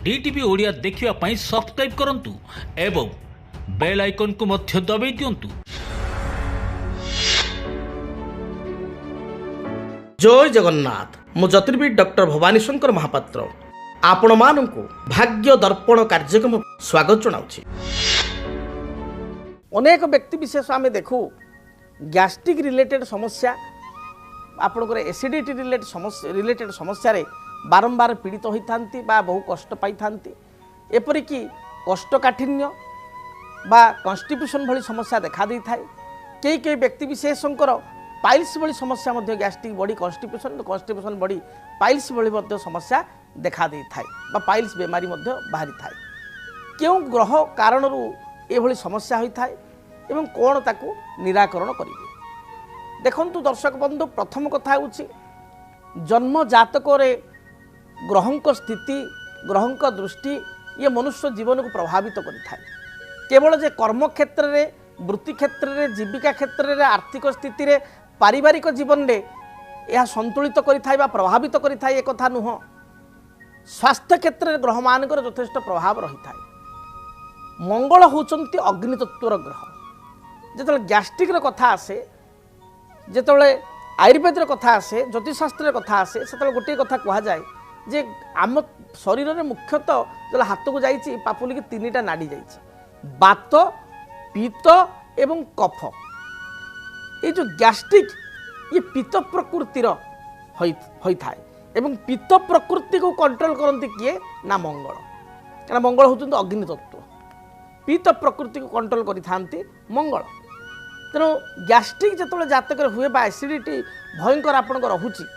DTV Odia देखिवा पाई subscribe करंतु एवं bell icon को मध्य दबाई दियंतु। जय जगन्नाथ। मु ज्योतिर्विद डॉक्टर भवानी शंकर महापात्र आपण मानकु भाग्य दर्पण कार्यक्रम स्वागत जनाउछि। अनेक व्यक्ति विशेष आम देखू गैस्ट्रिक रिलेटेड समस्या आपणकर एसिडिटी रिलेटेड समस्या रे बारंबार पीड़ित होता बहु कष्ट पाई एपरिक कोष्ठकाठिन्य बा कन्स्टिट्यूशन भली समस्या देखा दी थाए। कई व्यक्ति विशेषकर पाइल्स भली समस्या मध्य gastric body constitution body piles भली मध्य समस्या देखा दी थाए बा पाइल्स बेमारी मध्य बाहरी थाए। क्यों ग्रह कारण ये भली समस्या होता है एवं कौन ताकू निराकरण करेंगे देखंतु दर्शक बंधु। प्रथम कथा होछि जन्म जातक ग्रहंक स्थिति ग्रहंक दृष्टि ये मनुष्य जीवन को प्रभावित करिथाय। केवल जे कर्म क्षेत्र रे वृत्ति क्षेत्र रे जीविका क्षेत्र रे आर्थिक स्थिति रे पारिवारिक जीवन रे यह संतुलित करिथाय बा प्रभावित करिथाय एक कथा नुह। स्वास्थ्य क्षेत्र रे ग्रह मानकर यथेष्ट प्रभाव रही थाए। मंगल होचंती अग्नि तत्वर ग्रह। जेतले गैस्ट्रिक रो कथा आसे जेतले आयुर्वेद कथा आसे ज्योतिषशास्त्र कथा आसे से गोटे कथा कह जाए जे आम शरीर में मुख्यतः जो हाथ को जाइए पापुली की तीन नाड़ी जाइए बात पीत एवं कफ। ये जो गैस्ट्रिक ये पीत प्रकृतिर होता है एवं पीत प्रकृति को कंट्रोल करती किए ना मंगल। क्या मंगल होती अग्नि तत्व पीत प्रकृति को कंट्रोल करि मंगल। तेणु गैस्ट्रिक जो जातक हुए बा एसिडिटी भयंकर आपण रोचे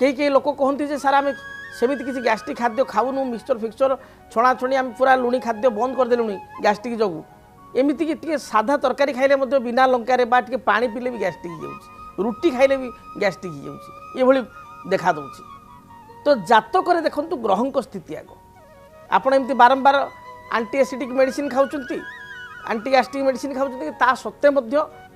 कई लोक कहते हैं सारा आम सेमती किसी गैस्ट्रिक खाद्य खाऊनु मिक्सचर फिक्सचर छणाछणी आम पूरा लुणी खाद्य बंद करदेलु गैस्ट्रिक जो एमती कि साधा तरकारी खाइले बिना लंकार बा पानी पीले भी गैस्ट्रिक हो रुटी खाइले भी गैस्ट्रिक हो देखा दूची। तो जातक देखु ग्रहंक स्थिति आग आपड़ एमती बारंबार आंटी एसिडिक मेडिसिन खाऊंट आंटी गैस्ट्रिक मेडिसिन खाऊंट ता सत्वे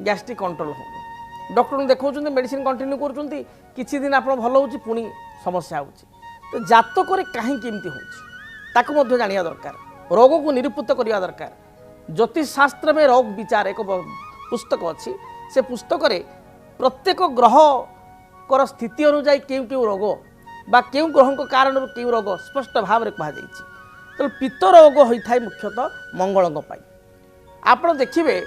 गैस्ट्रिक कंट्रोल हो डॉक्टर देखा मेडिसिन कंटिन्यू कर किसी दिन आप भल हो पुणी समस्या हो। तो जातक कहीं हो जाना दरकार रोग को निरूपित करने दरकार। ज्योतिष शास्त्र में रोग विचार एक पुस्तक अच्छी से पुस्तक प्रत्येक ग्रह कर स्थिति अनुजाई क्यों रोग बा क्यों ग्रह के कारण क्यों रोग स्पष्ट भाव में कहुई। तो पित्त रोग होता है मुख्यतः मंगल आप देखिए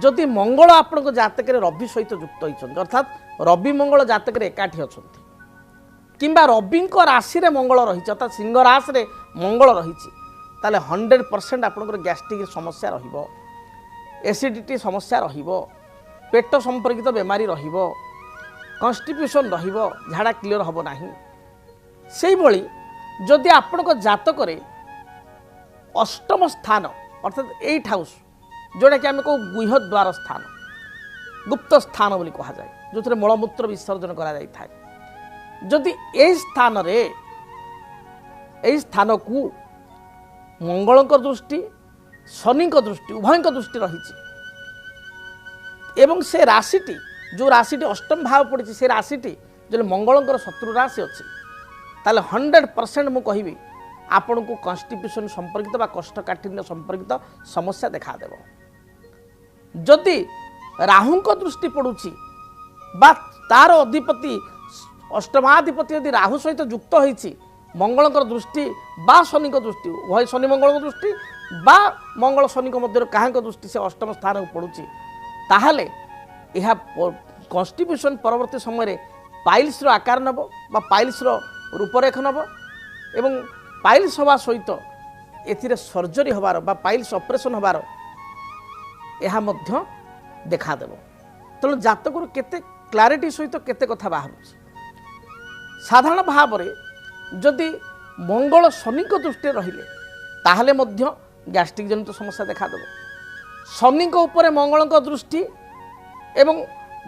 जदि मंगल आपण जातक रवि सहित युक्त होती अर्थात रवि मंगल जातक एकाठी अच्छा किंबा रवि राशि रे मंगल रही अर्थात सिंह राशि रे मंगल रही 100% आपंकर गैस्ट्रिक समस्या रहिबो एसिडिटी समस्या रहिबो पेट संपर्कित बेमारी रहिबो कन्स्टिट्यूशन रहिबो झाड़ा क्लियर हबो नाही। सेही भली जदि आपंकर जातक अष्टम स्थान अर्थात 8 हाउस जोटा कि आम कौ गुह द्वार स्थान गुप्त स्थान बोली कह जाए जो थे मलमूत्र विसर्जन करा जदि यही स्थान को मंगल दृष्टि शनि दृष्टि उभय दृष्टि रही एवं से राशिटी जो राशिटी अष्टम भाव पड़ी से राशिटी जो मंगल शत्रु राशि अच्छी ताले 100% मु कहि आपण को कन्स्टिट्यूशन संपर्कित बा कोष्ठकाठिन्य संपर्कित समस्या देखा देव। जदि राहु दृष्टि पड़ुछि बा तार अधिपति अष्टमाधिपति यदि राहु सहित युक्त होइछि मंगल दृष्टि बा शनि दृष्टि उभय शनि मंगल दृष्टि बा मंगल शनि मध्य क्या दृष्टि से अष्टम स्थान को पड़ुछि ताहले यह कन्स्टिट्यूशन परवर्ती समय पाइल्स रो आकार नब बा पाइल्स रो रूपरेख नब एवं पाइल्स हवा सहित एथिरे सर्जरी हबार बा पाइल्स ऑपरेशन हबार यह देखा देव। तेणु जातक केते क्लारिटी सहित केते कथा बाहर साधारण भाव में जदि मंगल शनि दृष्टि रहिले ताहले मध्य गैस्ट्रिक जनित समस्या देखा देव। शनि उपर मंगल दृष्टि एवं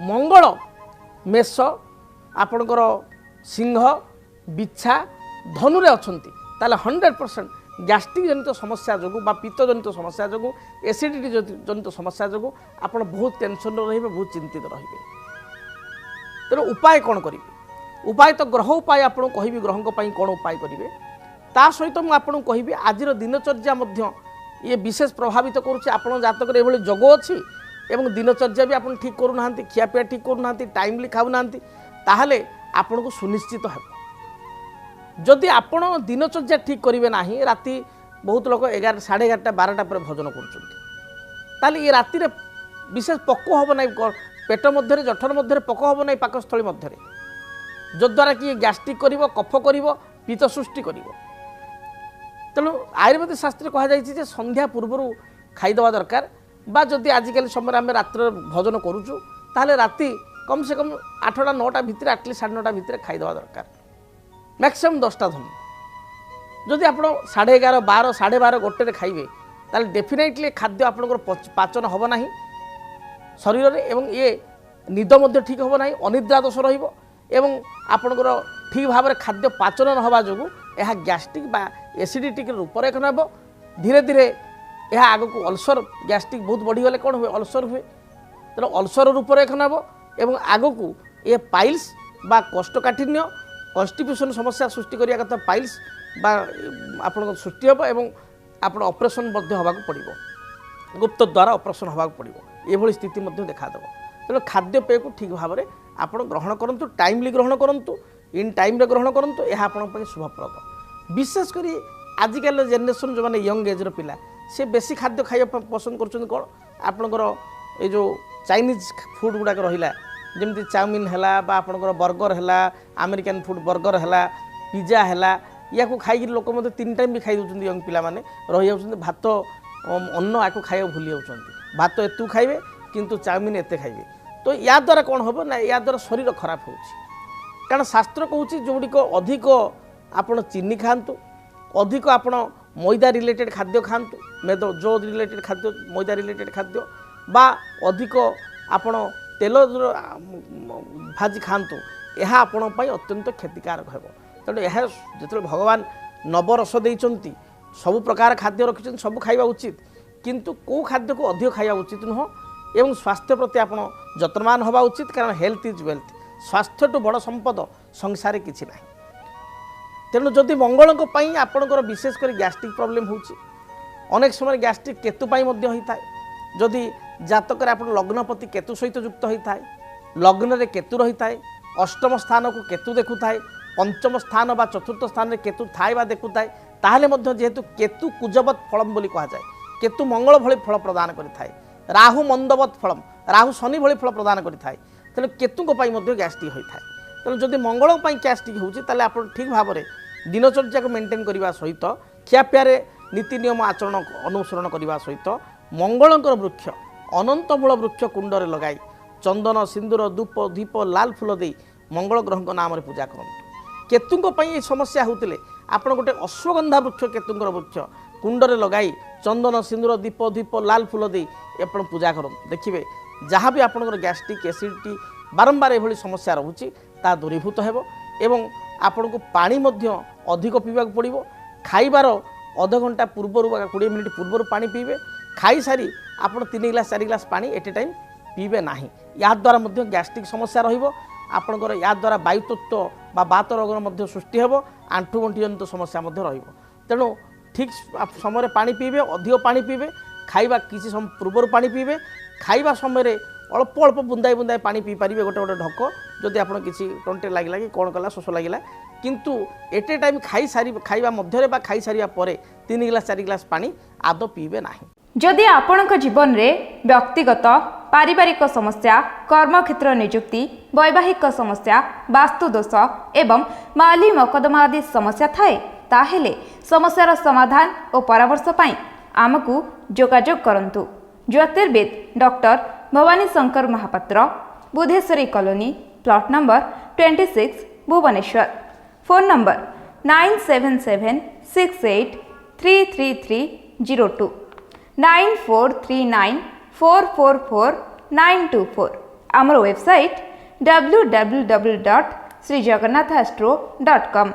मंगल मेष आपणकर सिंह बिछा धनुरे अच्छंती ताले 100% गैस्ट्रिक जनित समस्या जो पित्त जनित समस्या जो एसिडिटी जनित समस्या जो आप बहुत टेंशन रे बहुत चिंतित रे। तेणु उपाय कौन करेंगे उपाय तो ग्रह उपाय आपको कहि ग्रहों कौन उपाय करेंगे ତା ସହିତ ମୁଁ ଆପଣଙ୍କୁ କହିବି ଆଜିର ଦିନଚର୍ଯ୍ୟା ମଧ୍ୟ ଇଏ ବିଶେଷ ପ୍ରଭାବିତ କରୁଛି। ଆପଣଙ୍କ ଜାତକରେ ଏଭଳି ଯୋଗ ଅଛି ଏବଂ ଦିନଚର୍ଯ୍ୟା ବି ଆପଣ ଠିକ୍ କରୁନାହାନ୍ତି, ଖିଆପିଆ ଠିକ୍ କରୁନାହାନ୍ତି, ଟାଇମଲି ଖାଉନାହାନ୍ତି, ତାହେଲେ ଆପଣଙ୍କୁ ସୁନିଶ୍ଚିତ ହେବ। ଯଦି ଆପଣ ଦିନଚର୍ଯ୍ୟା ଠିକ୍ କରିବେ ନାହିଁ, ରାତି ବହୁତ ଲୋକ 11, 11:30, 12ଟା ପରେ ଭୋଜନ କରୁଛନ୍ତି, ତାହେଲେ ଏ ରାତିରେ ବିଶେଷ ପୋକ ହେବ ନାହିଁ, ପେଟ ମଧ୍ୟରେ ଜଠର ମଧ୍ୟରେ ପୋକ ହେବ ନାହିଁ, ପାକସ୍ଥଳୀ ମଧ୍ୟରେ, ଯଦ୍ୱାରା କି ଗ୍ୟାଷ୍ଟ୍ରିକ୍ କରିବ, କଫ କରିବ, ପିତ୍ତ ସୃଷ୍ଟି କରିବ। ତେଣୁ ଆୟୁର୍ବେଦିକ ଶାସ୍ତ୍ରରେ କୁହାଯାଇଛି ଯେ ସନ୍ଧ୍ୟା ପୂର୍ବରୁ ଖାଇଦେବା ଦରକାର, ବା ଯଦି ଆଜିକାଲି ସମୟରେ ଆମେ ରାତ୍ରରେ ଭୋଜନ କରୁଛୁ ତାହେଲେ ରାତି କମ୍ ସେ କମ୍ 8ଟା 9ଟା ଭିତରେ, ଆଟଲିଷ୍ଟ 9:30 ଭିତରେ ଖାଇଦେବା ଦରକାର, ମ୍ୟାକ୍ସିମମ୍ 10ଟା ଧରନ୍ତୁ। ଯଦି ଆପଣ 11:30, 12, 12:30, 1ଟାରେ ଖାଇବେ ତାହେଲେ ଡେଫିନେଟଲି ଖାଦ୍ୟ ଆପଣଙ୍କର ପାଚନ ହେବ ନାହିଁ ଶରୀରରେ, ଏବଂ ଇଏ ନିଦ ମଧ୍ୟ ଠିକ୍ ହେବ ନାହିଁ, ଅନିଦ୍ରା ଦୋଷ ରହିବ, ଏବଂ ଆପଣଙ୍କର ଠିକ୍ ଭାବରେ ଖାଦ୍ୟ ପାଚନ ନ ହେବା ଯୋଗୁଁ ଏହା ଗ୍ୟାଷ୍ଟ୍ରିକ୍ ବା ଏସିଡ଼ିଟିର ରୂପରେଖ ନେବ। ଧୀରେ ଧୀରେ ଏହା ଆଗକୁ ଅଲସର, ଗ୍ୟାଷ୍ଟ୍ରିକ୍ ବହୁତ ବଢ଼ିଗଲେ କ'ଣ ହୁଏ, ଅଲସର ହୁଏ। ତେଣୁ ଅଲସର ରୂପରେଖ ନେବ ଏବଂ ଆଗକୁ ଏ ପାଇଲ୍ସ ବା କୋଷ୍ଠକାଠିନ୍ୟ, କନଷ୍ଟିପେସନ୍ ସମସ୍ୟା ସୃଷ୍ଟି କରିବା କଥା ପାଇଲ୍ସ ବା ଆପଣଙ୍କ ସୃଷ୍ଟି ହେବ, ଏବଂ ଆପଣ ଅପରେସନ୍ ମଧ୍ୟ ହେବାକୁ ପଡ଼ିବ, ଗୁପ୍ତ ଦ୍ୱାରା ଅପରେସନ୍ ହେବାକୁ ପଡ଼ିବ, ଏଭଳି ସ୍ଥିତି ମଧ୍ୟ ଦେଖାଦେବ। ତେଣୁ ଖାଦ୍ୟପେୟକୁ ଠିକ୍ ଭାବରେ ଆପଣ ଗ୍ରହଣ କରନ୍ତୁ, ଟାଇମଲି ଗ୍ରହଣ କରନ୍ତୁ, ଇନ୍ ଟାଇମ୍ରେ ଗ୍ରହଣ କରନ୍ତୁ, ଏହା ଆପଣଙ୍କ ପାଇଁ ଶୁଭପ୍ରଦ। ବିଶେଷ କରି ଆଜିକାଲିର ଜେନେରେସନ୍ ଯେଉଁମାନେ ୟଙ୍ଗ ଏଜ୍ର ପିଲା, ସେ ବେଶୀ ଖାଦ୍ୟ ଖାଇବା ପସନ୍ଦ କରୁଛନ୍ତି କ'ଣ, ଆପଣଙ୍କର ଏଇ ଯେଉଁ ଚାଇନିଜ୍ ଫୁଡ଼୍ ଗୁଡ଼ାକ ରହିଲା, ଯେମିତି ଚାଉମିନ୍ ହେଲା ବା ଆପଣଙ୍କର ବର୍ଗର ହେଲା, ଆମେରିକାନ୍ ଫୁଡ଼୍ ବର୍ଗର ହେଲା, ପିଜା ହେଲା, ୟାକୁ ଖାଇକିରି ଲୋକ ମଧ୍ୟ 3 ଟାଇମ୍ ବି ଖାଇ ଦେଉଛନ୍ତି। ୟଙ୍ଗ ପିଲାମାନେ ରହିଯାଉଛନ୍ତି, ଭାତ ଅନ୍ନ ୟାକୁ ଖାଇବାକୁ ଭୁଲି ଯାଉଛନ୍ତି। ଭାତ ଏତୁ ଖାଇବେ କିନ୍ତୁ ଚାଉମିନ୍ ଏତେ ଖାଇବେ। ତ ୟା ଦ୍ୱାରା କ'ଣ ହେବ ନା, ୟା ଦ୍ୱାରା ଶରୀର ଖରାପ ହେଉଛି। କାରଣ ଶାସ୍ତ୍ର କହୁଛି ଯେଉଁଗୁଡ଼ିକ ଅଧିକ ଆପଣ ଚିନି ଖାଆନ୍ତୁ, ଅଧିକ ଆପଣ ମଇଦା ରିଲେଟେଡ୍ ଖାଦ୍ୟ ଖାଆନ୍ତୁ, ଜୋ ରିଲେଟେଡ୍ ଖାଦ୍ୟ, ମଇଦା ରିଲେଟେଡ୍ ଖାଦ୍ୟ, ବା ଅଧିକ ଆପଣ ତେଲ ଭାଜି ଖାଆନ୍ତୁ, ଏହା ଆପଣଙ୍କ ପାଇଁ ଅତ୍ୟନ୍ତ କ୍ଷତିକାରକ ହେବ। ତେଣୁ ଏହା ଯେତେବେଳେ ଭଗବାନ ନବରସ ଦେଇଛନ୍ତି, ସବୁ ପ୍ରକାର ଖାଦ୍ୟ ରଖିଛନ୍ତି, ସବୁ ଖାଇବା ଉଚିତ, କିନ୍ତୁ କେଉଁ ଖାଦ୍ୟକୁ ଅଧିକ ଖାଇବା ଉଚିତ ନୁହଁ, ଏବଂ ସ୍ୱାସ୍ଥ୍ୟ ପ୍ରତି ଆପଣ ଯତ୍ନବାନ ହେବା ଉଚିତ, କାରଣ ହେଲ୍ଥ ଇଜ୍ ୱେଲ୍ଥ, ସ୍ୱାସ୍ଥ୍ୟଠୁ ବଡ଼ ସମ୍ପଦ ସଂସାରରେ କିଛି ନାହିଁ। ତେଣୁ ଯଦି ମଙ୍ଗଳଙ୍କ ପାଇଁ ଆପଣଙ୍କର ବିଶେଷ କରି ଗ୍ୟାଷ୍ଟ୍ରିକ୍ ପ୍ରୋବ୍ଲେମ୍ ହେଉଛି, ଅନେକ ସମୟରେ ଗ୍ୟାଷ୍ଟ୍ରିକ୍ କେତୁ ପାଇଁ ମଧ୍ୟ ହୋଇଥାଏ। ଯଦି ଜାତକରେ ଆପଣ ଲଗ୍ନପତି କେତୁ ସହିତ ଯୁକ୍ତ ହୋଇଥାଏ, ଲଗ୍ନରେ କେତୁ ରହିଥାଏ, ଅଷ୍ଟମ ସ୍ଥାନକୁ କେତୁ ଦେଖୁଥାଏ, ପଞ୍ଚମ ସ୍ଥାନ ବା ଚତୁର୍ଥ ସ୍ଥାନରେ କେତୁ ଥାଏ ବା ଦେଖୁଥାଏ, ତାହେଲେ ମଧ୍ୟ ଯେହେତୁ କେତୁ କୁଜବତ୍ ଫଳମ୍ ବୋଲି କୁହାଯାଏ, କେତୁ ମଙ୍ଗଳ ଭଳି ଫଳ ପ୍ରଦାନ କରିଥାଏ, ରାହୁ ମନ୍ଦବତ୍ ଫଳମ୍, ରାହୁ ଶନି ଭଳି ଫଳ ପ୍ରଦାନ କରିଥାଏ, ତେଣୁ କେତୁଙ୍କ ପାଇଁ ମଧ୍ୟ ଗ୍ୟାଷ୍ଟ୍ରିକ୍ ହୋଇଥାଏ। ତେଣୁ ଯଦି ମଙ୍ଗଳଙ୍କ ପାଇଁ ଗ୍ୟାଷ୍ଟ୍ରିକ୍ ହେଉଛି ତାହେଲେ ଆପଣ ଠିକ୍ ଭାବରେ ଦିନଚର୍ଯ୍ୟାକୁ ମେଣ୍ଟେନ୍ କରିବା ସହିତ, ଖିଆପିଆରେ ନୀତି ନିୟମ ଆଚରଣ ଅନୁସରଣ କରିବା ସହିତ, ମଙ୍ଗଳଙ୍କର ବୃକ୍ଷ, ଅନନ୍ତମୂଳ ବୃକ୍ଷ କୁଣ୍ଡରେ ଲଗାଇ ଚନ୍ଦନ, ସିନ୍ଦୁର, ଧୂପ, ଦୀପ, ଲାଲ ଫୁଲ ଦେଇ ମଙ୍ଗଳ ଗ୍ରହଙ୍କ ନାମରେ ପୂଜା କରନ୍ତୁ। କେତୁଙ୍କ ପାଇଁ ଏ ସମସ୍ୟା ହେଉଥିଲେ ଆପଣ ଗୋଟେ ଅଶ୍ୱଗନ୍ଧା ବୃକ୍ଷ, କେତୁଙ୍କର ବୃକ୍ଷ କୁଣ୍ଡରେ ଲଗାଇ ଚନ୍ଦନ, ସିନ୍ଦୁର, ଦୀପ, ଧୂପ, ଲାଲ ଫୁଲ ଦେଇ ଆପଣ ପୂଜା କରନ୍ତୁ। ଦେଖିବେ ଯାହା ବି ଆପଣଙ୍କର ଗ୍ୟାଷ୍ଟ୍ରିକ୍, ଏସିଡ଼ିଟି, ବାରମ୍ବାର ଏଭଳି ସମସ୍ୟା ରହୁଛି ତାହା ଦୂରୀଭୂତ ହେବ, ଏବଂ ଆପଣଙ୍କୁ ପାଣି ମଧ୍ୟ ଅଧିକ ପିଇବାକୁ ପଡ଼ିବ। ଖାଇବାର ଅଧଘଣ୍ଟା ପୂର୍ବରୁ ବା 20 ମିନିଟ୍ ପୂର୍ବରୁ ପାଣି ପିଇବେ। ଖାଇସାରି ଆପଣ 3 ଗ୍ଲାସ୍ 4 ଗ୍ଲାସ୍ ପାଣି ଏଟ୍ ଏ ଟାଇମ୍ ପିଇବେ ନାହିଁ। ଏହାଦ୍ୱାରା ମଧ୍ୟ ଗ୍ୟାଷ୍ଟ୍ରିକ୍ ସମସ୍ୟା ରହିବ। ଆପଣଙ୍କର ଏହାଦ୍ୱାରା ବାୟୁତତ୍ତ୍ୱ ବା ବାତ ରୋଗର ମଧ୍ୟ ସୃଷ୍ଟି ହେବ, ଆଣ୍ଠୁଗଣ୍ଠି ଜନିତ ସମସ୍ୟା ମଧ୍ୟ ରହିବ। ତେଣୁ ଠିକ୍ ସମୟରେ ପାଣି ପିଇବେ, ଅଧିକ ପାଣି ପିଇବେ, ଖାଇବା କିଛି ସମୟ ପୂର୍ବରୁ ପାଣି ପିଇବେ। ଖାଇବା ସମୟରେ ଅଳ୍ପ ଅଳ୍ପ ବୁନ୍ଦାଏ ବୁନ୍ଦାଏ ପାଣି ପିଇପାରିବେ, ଗୋଟେ ଗୋଟେ ଢକ, ଯଦି ଆପଣ କିଛି ତଣ୍ଟିରେ ଲାଗିଲା କି କ'ଣ କଲା, ଶୋଷ ଲାଗିଲା। କିନ୍ତୁ ଏଟ୍ ଏ ଟାଇମ୍ ଖାଇବା ମଧ୍ୟରେ ବା ଖାଇସାରିବା ପରେ 3 ଗ୍ଲାସ୍ 4 ଗ୍ଲାସ୍ ପାଣି ଆଦୌ ପିଇବେ ନାହିଁ। ଯଦି ଆପଣଙ୍କ ଜୀବନରେ ବ୍ୟକ୍ତିଗତ ପାରିବାରିକ ସମସ୍ୟା, କର୍ମକ୍ଷେତ୍ର ନିଯୁକ୍ତି, ବୈବାହିକ ସମସ୍ୟା, ବାସ୍ତୁଦୋଷ ଏବଂ ମାଲି ମକଦ୍ଦମା ଆଦି ସମସ୍ୟା ଥାଏ, ତାହେଲେ ସମସ୍ୟାର ସମାଧାନ ଓ ପରାମର୍ଶ ପାଇଁ ଆମକୁ ଯୋଗାଯୋଗ କରନ୍ତୁ। ଜ୍ୟୋତିର୍ବିଦ doctor Bhabani Shankar Mohapatra, Budheswari colony, plot number 26, Bhubaneswar. Phone number 9776833302, 9439444924। ଆମର ୱେବସାଇଟ୍ www.srijagannathastro.com।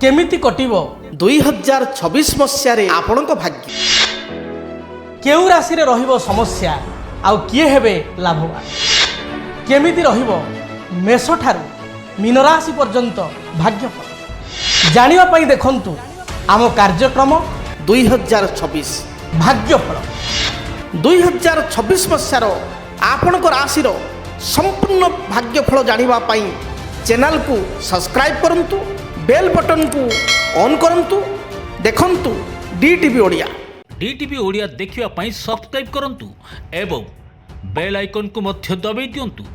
କେମିତି କଟିବ 2026 ମସିହାରେ ଆପଣଙ୍କ ଭାଗ୍ୟ? କେଉଁ ରାଶିରେ ରହିବ ସମସ୍ୟା ଆଉ କିଏ ହେବେ ଲାଭବାନ? କେମିତି ରହିବ ମେଷ ଠାରୁ ମୀନ ରାଶି ପର୍ଯ୍ୟନ୍ତ ଭାଗ୍ୟଫଳ? ଜାଣିବା ପାଇଁ ଦେଖନ୍ତୁ ଆମ କାର୍ଯ୍ୟକ୍ରମ 2026 ଭାଗ୍ୟଫଳ 2026 ମସିହାର ଆପଣଙ୍କ ରାଶିର ସମ୍ପୂର୍ଣ୍ଣ ଭାଗ୍ୟଫଳ ଜାଣିବା ପାଇଁ ଚ୍ୟାନେଲକୁ ସବସ୍କ୍ରାଇବ୍ କରନ୍ତୁ, ବେଲ୍ ବଟନକୁ ଅନ୍ କରନ୍ତୁ, ଦେଖନ୍ତୁ DTV ଓଡ଼ିଆ। DTV ଓଡ଼ିଆ ଦେଖିବା ପାଇଁ ସବସ୍କ୍ରାଇବ୍ କରନ୍ତୁ ଏବଂ ବେଲ୍ ଆଇକନ୍କୁ ମଧ୍ୟ ଦବାଇ ଦିଅନ୍ତୁ।